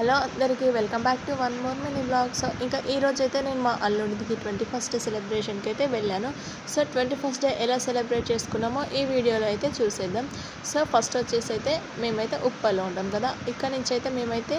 Hello అందరికీ welcome back to one more mini blog. So ఇంకా ఈరోజు అయితే నేను మా అల్లుడికి 21st సెలబ్రేషన్కి అయితే వెళ్ళాను. సో 21st డే ఎలా సెలబ్రేట్ చేసుకున్నామో ఈ వీడియోలో అయితే చూసేద్దాం. సో ఫస్ట్ వచ్చేసి అయితే మేమైతే ఉప్పల్లో ఉంటాం కదా, ఇక్కడ నుంచి అయితే మేమైతే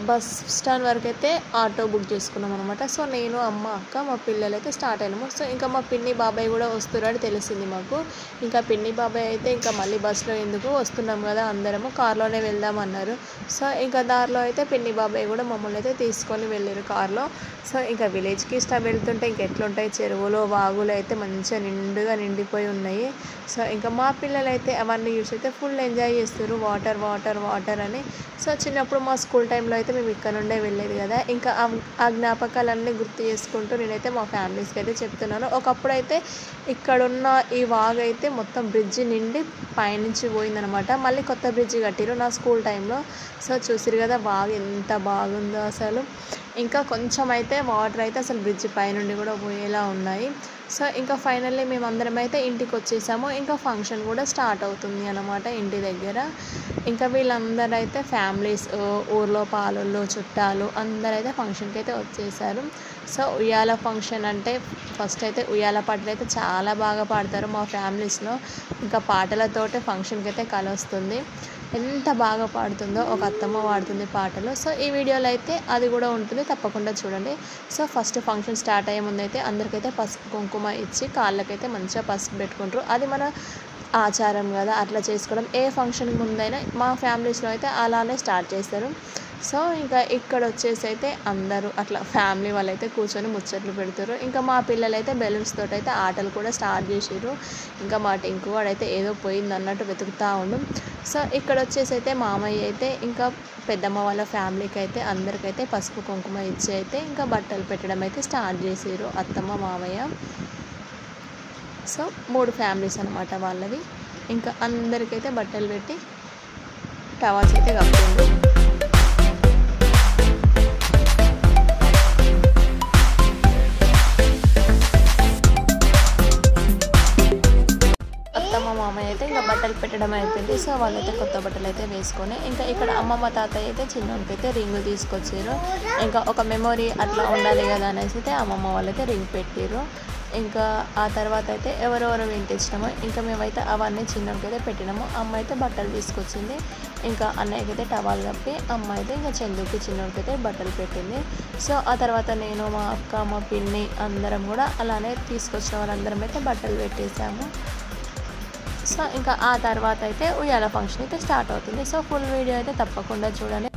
బస్ స్టాండ్ వరకు అయితే ఆటో బుక్ చేసుకున్నాం అనమాట. సో నేను అమ్మ అక్క మా పిల్లలు అయితే స్టార్ట్ అయినాము. సో ఇంకా మా పిన్ని బాబాయ్ కూడా వస్తున్నారని తెలిసింది మాకు. ఇంకా పిన్ని బాబాయ్ అయితే ఇంకా మళ్ళీ బస్సులో ఎందుకు వస్తున్నాం కదా అందరము కార్లోనే వెళ్దాం అన్నారు. సో ఇంకా దారిలో అయితే పిన్ని బాబాయ్ కూడా మమ్మల్ని అయితే తీసుకొని వెళ్ళారు కార్లో. సో ఇంకా విలేజ్కి వెళ్తుంటే ఇంకెట్లుంటాయి, చెరువులు వాగులు అయితే మంచిగా నిండుగా నిండిపోయి ఉన్నాయి. సో ఇంకా మా పిల్లలు అయితే అవన్నీ చూసి అయితే ఫుల్ ఎంజాయ్ చేస్తారు, వాటర్ వాటర్ వాటర్ అని. సో చిన్నప్పుడు మా స్కూల్ టైంలో అయితే మేము ఇక్కడ నుండే వెళ్ళేది కదా, ఇంకా ఆ జ్ఞాపకాలన్నీ గుర్తు చేసుకుంటూ నేనైతే మా ఫ్యామిలీస్కి అయితే చెప్తున్నాను. ఒకప్పుడు అయితే ఇక్కడున్న ఈ వాగు అయితే మొత్తం బ్రిడ్జి నిండి పైనుంచి పోయిందనమాట. మళ్ళీ కొత్త బ్రిడ్జి కట్టిరు నా స్కూల్ టైంలో. సో చూసిరు కదా వాగు ఎంత బాగుందో అసలు. ఇంకా కొంచెం అయితే వాటర్ అయితే అసలు బ్రిడ్జ్ పైనుండి కూడా పోయేలా ఉన్నాయి. సో ఇంకా ఫైనల్లీ మేమందరం అయితే ఇంటికి వచ్చేసాము. ఇంకా ఫంక్షన్ కూడా స్టార్ట్ అవుతుంది అన్నమాట ఇంటి దగ్గర. ఇంకా వీళ్ళందరూ అయితే ఫ్యామిలీస్, ఊర్లో పాలోళ్ళు, చుట్టాలు అందరైతే ఫంక్షన్కి అయితే వచ్చేసారు. సో ఉయ్యాల ఫంక్షన్ అంటే ఫస్ట్ అయితే ఉయ్యాల పాటలు అయితే చాలా బాగా పాడతారు మా ఫ్యామిలీస్లో. ఇంకా పాటలతోటే ఫంక్షన్కి అయితే కళ వస్తుంది. ఎంత బాగా పాడుతుందో ఒక అత్తమ్మ పాడుతుంది పాటలు. సో ఈ వీడియోలో అయితే అది కూడా ఉంటుంది, తప్పకుండా చూడండి. సో ఫస్ట్ ఫంక్షన్ స్టార్ట్ అయ్యే ముందు అయితే అందరికైతే పసుపు కుంకుమ ఇచ్చి కాళ్ళకైతే మంచిగా పసుపు పెట్టుకుంటారు. అది మన ఆచారం కదా, అట్లా చేసుకోవడం. ఏ ఫంక్షన్ ముందైనా మా ఫ్యామిలీస్లో అయితే అలానే స్టార్ట్ చేస్తారు. సో ఇంకా ఇక్కడ వచ్చేసి అయితే అందరూ అట్లా ఫ్యామిలీ వాళ్ళైతే కూర్చొని ముచ్చట్లు పెడతారు. ఇంకా మా పిల్లలు అయితే బెలూన్స్ తోటి అయితే ఆటలు కూడా స్టార్ట్ చేసారు. ఇంకా మా టింకు వాడైతే ఏదో పోయింది అన్నట్టు వెతుకుతూ ఉండు. సో ఇక్కడ వచ్చేసి అయితే మామయ్య అయితే ఇంకా పెద్దమ్మ వాళ్ళ ఫ్యామిలీకి అయితే అందరికైతే పసుపు కుంకుమ ఇచ్చి అయితే ఇంకా బట్టలు పెట్టడం అయితే స్టార్ట్ చేసారు అత్తమ్మ మామయ్య. సో 3 ఫ్యామిలీస్ అనమాట వాళ్ళవి. ఇంకా అందరికైతే బట్టలు పెట్టి టవాల్స్ అయితే కప్పిండు. అత్తమ్మ మామయ్య అయితే ఇంకా బట్టలు పెట్టడం అయిపోయింది. సో వాళ్ళైతే కొత్త బట్టలు అయితే వేసుకొని ఇంకా ఇక్కడ అమ్మమ్మ తాతయ్య అయితే చిన్నోనికి అయితే రింగు తీసుకొచ్చారు. ఇంకా ఒక మెమొరీ అట్లా ఉండాలి కదా అనేసి అయితే అమ్మమ్మ వాళ్ళైతే రింగ్ పెట్టారు. ఇంకా ఆ తర్వాత అయితే ఎవరెవరు వింటించినామో ఇంకా మేమైతే అవన్నీ చిన్నోనికి అయితే పెట్టినాము. అమ్మ అయితే బట్టలు తీసుకొచ్చింది. ఇంకా అన్నయ్యకి అయితే టవాల్ కప్పి అమ్మ అయితే ఇంకా చందుకి చిన్నోనికి అయితే బట్టలు పెట్టింది. సో ఆ తర్వాత నేను, మా అక్క, మా పిన్ని అందరం కూడా అలానే తీసుకొచ్చిన వాళ్ళందరం అయితే బట్టలు పెట్టేసాము. సో ఇంకా ఆ తర్వాత అయితే ఉయ్యాల ఫంక్షన్ అయితే స్టార్ట్ అవుతుంది. సో ఫుల్ వీడియో అయితే తప్పకుండా చూడండి.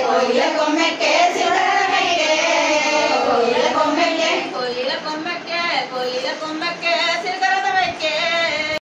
Koila kommeke,